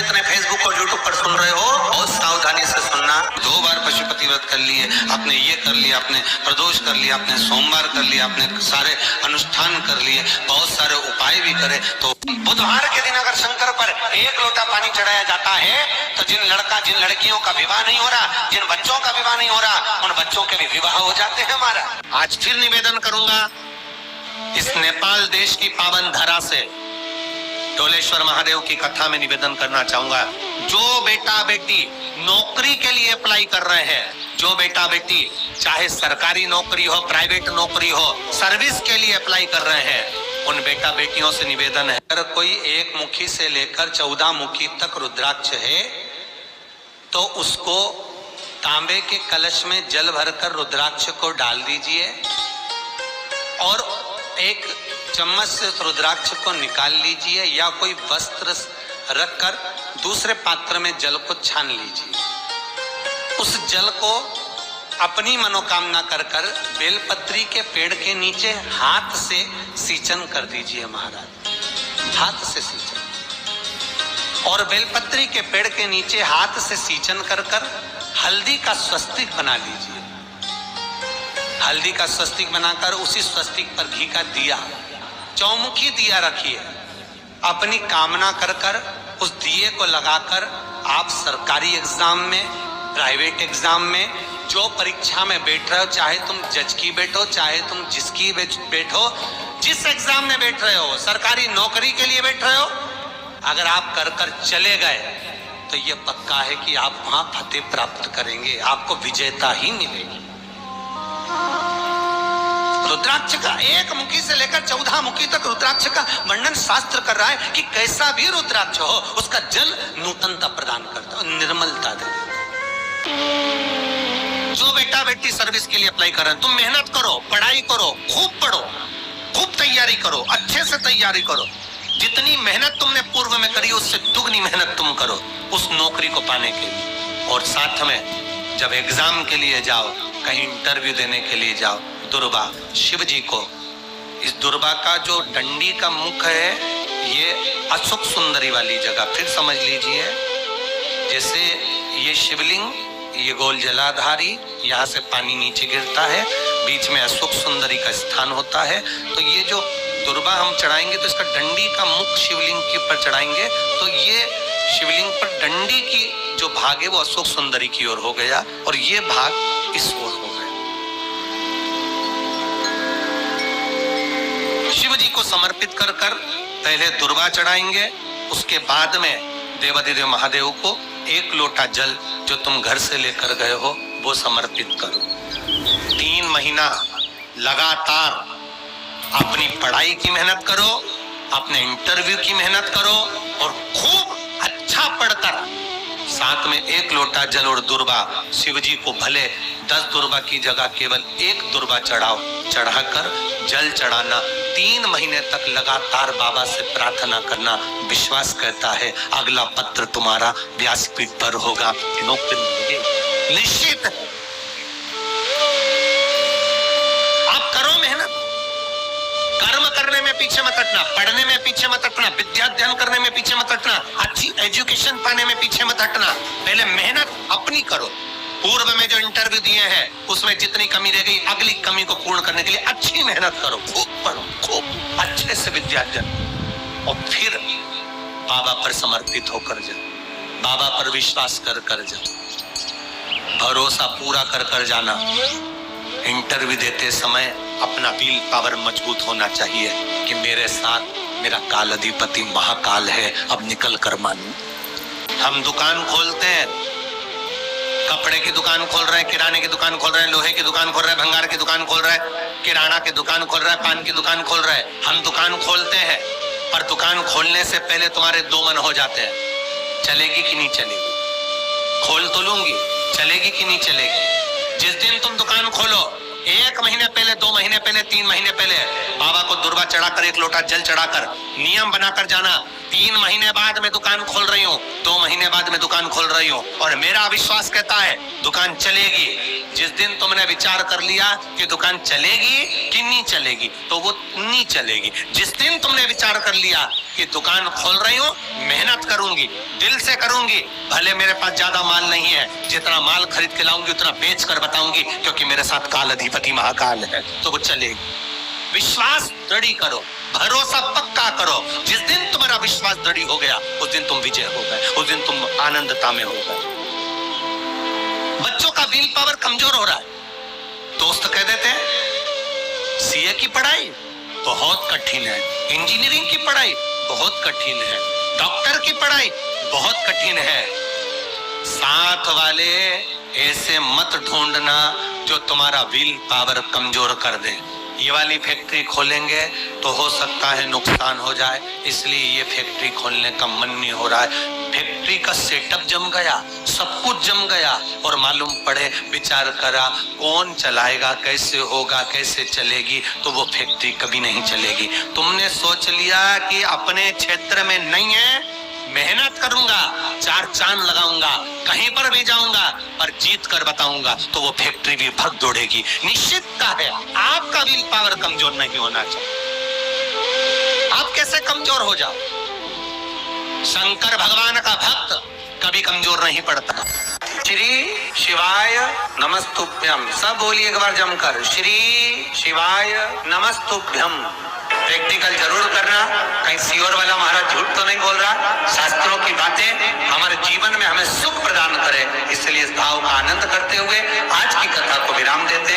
जितने फेसबुक और यूट्यूब पर सुन रहे हो, बहुत सावधानी से सुनना। 2 बार पशुपति व्रत कर लिए, आपने ये कर लिया, आपने प्रदोष कर लिया, आपने सोमवार कर लिया, आपने सारे अनुष्ठान कर लिए, बहुत सारे उपाय भी करे, तो बुधवार के दिन अगर शंकर पर 1 लोटा पानी चढ़ाया जाता है तो जिन लड़कियों का विवाह नहीं हो रहा, जिन बच्चों का विवाह नहीं हो रहा, उन बच्चों के भी विवाह हो जाते हैं हमारा। आज फिर निवेदन करूंगा इस नेपाल देश की पावन धरा से डोलेश्वर महादेव की कथा में निवेदन करना चाहूंगा। जो बेटा बेटी नौकरी के लिए अप्लाई कर रहे हैं, जो बेटा बेटी चाहे सरकारी नौकरी हो, प्राइवेट नौकरी हो, सर्विस के लिए अप्लाई कर रहे हैं, उन बेटा बेटियों से निवेदन है, अगर कोई 1 मुखी से लेकर 14 मुखी तक रुद्राक्ष है तो उसको तांबे के कलश में जल भरकर रुद्राक्ष को डाल दीजिए और 1 चम्मच से रुद्राक्ष को निकाल लीजिए या कोई वस्त्र रखकर दूसरे पात्र में जल को छान लीजिए। उस जल को अपनी मनोकामना कर कर बेलपत्री के पेड़ के नीचे हाथ से सींचन कर दीजिए महाराज, हाथ से सींचन। और बेलपत्री के पेड़ के नीचे हाथ से सींचन कर कर हल्दी का स्वस्तिक बना लीजिए। हल्दी का स्वस्तिक बनाकर उसी स्वस्तिक पर घी का दिया, चौमुखी दिया रखिए। अपनी कामना कर कर उस दिए को लगाकर आप सरकारी एग्जाम में, प्राइवेट एग्जाम में, जो परीक्षा में बैठ रहे हो, चाहे तुम जज की बैठो, चाहे तुम जिसकी बैठो, जिस एग्जाम में बैठ रहे हो, सरकारी नौकरी के लिए बैठ रहे हो, अगर आप कर कर चले गए तो ये पक्का है कि आप वहां फतेह प्राप्त करेंगे, आपको विजेता ही मिलेगी। रुद्राक्ष का 1 मुखी से लेकर 14 मुखी तक रुद्राक्ष का वर्णन शास्त्र कर रहा है कि कैसा भी रुद्राक्ष हो उसका जल नूतनता प्रदान करता है, निर्मलता देता। जो बेटा बेटी सर्विस के लिए अप्लाई कर रहे हैं, तुम मेहनत करो, पढ़ाई करो, खूब पढ़ो, खूब तैयारी करो, अच्छे से तैयारी करो। जितनी मेहनत तुमने पूर्व में करी उससे दुगनी मेहनत तुम करो उस नौकरी को पाने के लिए। और साथ में जब एग्जाम के लिए जाओ, कहीं इंटरव्यू देने के लिए जाओ, दुर्बा शिव जी को, इस दुर्बा का जो डंडी का मुख है ये अशोक सुंदरी वाली जगह, फिर समझ लीजिए जैसे ये शिवलिंग, ये गोल जलाधारी, यहाँ से पानी नीचे गिरता है, बीच में अशोक सुंदरी का स्थान होता है। तो ये जो दुर्बा हम चढ़ाएंगे तो इसका डंडी का मुख शिवलिंग के ऊपर चढ़ाएंगे तो ये शिवलिंग पर डंडी की जो भाग है वो अशोक सुंदरी की ओर हो गया और ये भाग इस ओर हो गया। शिव जी को समर्पित कर कर पहले दुर्बा चढ़ाएंगे, उसके बाद में देवाधिदेव महादेव को 1 लोटा जल जो तुम घर से लेकर गए हो वो समर्पित करो। 3 महीना लगातार अपनी पढ़ाई की मेहनत करो, अपने इंटरव्यू की मेहनत करो और खूब अच्छा पढ़कर साथ में 1 लोटा जल और दुर्बा, शिव जी को भले 10 दुर्बा की जगह केवल 1 दुर्बा चढ़ाओ, चढ़ाकर जल चढ़ाना। 3 महीने तक लगातार बाबा से प्रार्थना करना। विश्वास कहता है अगला पत्र तुम्हारा व्यासपीठ पर होगा, नौकरी मिलेगी निश्चित। आप करो मेहनत, कर्म करने में पीछे मत हटना, पढ़ने में पीछे मत हटना, विद्या अध्ययन करने में पीछे मत हटना, अच्छी एजुकेशन पाने में पीछे मत हटना। पहले मेहनत अपनी करो। पूर्व में जो इंटरव्यू दिए हैं उसमें जितनी कमी रह गई, अगली कमी को पूर्ण करने के लिए अच्छी मेहनत करो, खूब पढ़ो, खूब अच्छे से विद्या अध्ययन, और फिर बाबा पर समर्पित होकर जाओ, बाबा पर विश्वास कर कर जाओ, भरोसा पूरा कर कर जाना। इंटरव्यू देते समय अपना विल पावर मजबूत होना चाहिए कि मेरे साथ मेरा काल अधिपति महाकाल है, अब निकल कर मानूं। हम दुकान खोलते हैं, कपड़े की दुकान खोल रहे हैं, किराने की दुकान खोल रहे हैं, लोहे की दुकान खोल रहे हैं, भंगार की दुकान खोल रहे हैं, किराना की दुकान खोल रहा है, पान की दुकान खोल रहा है। हम दुकान खोलते हैं पर दुकान खोलने से पहले तुम्हारे 2 मन हो जाते हैं, चलेगी कि नहीं चलेगी, खोल तो लूंगी, चलेगी कि नहीं चलेगी। जिस दिन तुम दुकान खोलो 1 महीने पहले, 2 महीने पहले, 3 महीने पहले बाबा को दुर्वा चढ़ाकर 1 लोटा जल चढ़ाकर नियम बनाकर जाना, 3 महीने बाद मैं दुकान खोल रही हूँ, 2 महीने बाद मैं दुकान खोल रही हूँ, और मेरा विश्वास कहता है दुकान चलेगी। जिस दिन तुमने विचार कर लिया कि दुकान चलेगी कि नहीं चलेगी, तो वो नहीं चलेगी। जिस दिन तुमने विचार कर लिया कि दुकान खोल रही हूँ, मेहनत करूंगी, दिल से करूंगी, भले मेरे पास ज्यादा माल नहीं है, जितना माल खरीद के लाऊंगी उतना बेच कर बताऊंगी, क्योंकि मेरे साथ काल अधिपति महाकाल है, तो वो चलेगी। विश्वास दृढ़ करो, भरोसा पक्का करो। जिस दिन तुम्हारा विश्वास दृढ़ हो गया, उस दिन तुम विजय हो गए, उस दिन तुम आनंदता में हो गए। बच्चों का विल पावर कमजोर हो रहा है। दोस्त कह देते हैं सीए की पढ़ाई बहुत कठिन है, इंजीनियरिंग की पढ़ाई बहुत कठिन है, डॉक्टर की पढ़ाई बहुत कठिन है। साथ वाले ऐसे मत ढूंढना जो तुम्हारा विल पावर कमजोर कर दे। ये वाली फैक्ट्री खोलेंगे तो हो सकता है नुकसान हो जाए, इसलिए ये फैक्ट्री खोलने का मन नहीं हो रहा है। फैक्ट्री का सेटअप जम गया, सब कुछ जम गया, और मालूम पड़े विचार करा कौन चलाएगा, कैसे होगा, कैसे चलेगी, तो वो फैक्ट्री कभी नहीं चलेगी। तुमने सोच लिया कि अपने क्षेत्र में नहीं है, मेहनत करूंगा, 4 चांद लगाऊंगा, कहीं पर भी जाऊंगा, पर जीत कर बताऊंगा, तो वो फैक्ट्री भी भग दौड़ेगी। निश्चितता है आपका विल पावर कमजोर नहीं होना चाहिए। आप कैसे कमजोर हो जाओ? शंकर भगवान का भक्त कभी कमजोर नहीं पड़ता। श्री शिवाय नमस्तुभ्यम, सब बोलिए एक बार जमकर, श्री शिवाय नमस्तुभ्यम। प्रैक्टिकल जरूर करना, कहीं सियोर वाला महाराज झूठ तो नहीं बोल रहा। शास्त्रों की बातें हमारे जीवन में हमें सुख प्रदान करे, इसलिए इस भाव का आनंद करते हुए आज की कथा को विराम देते हैं।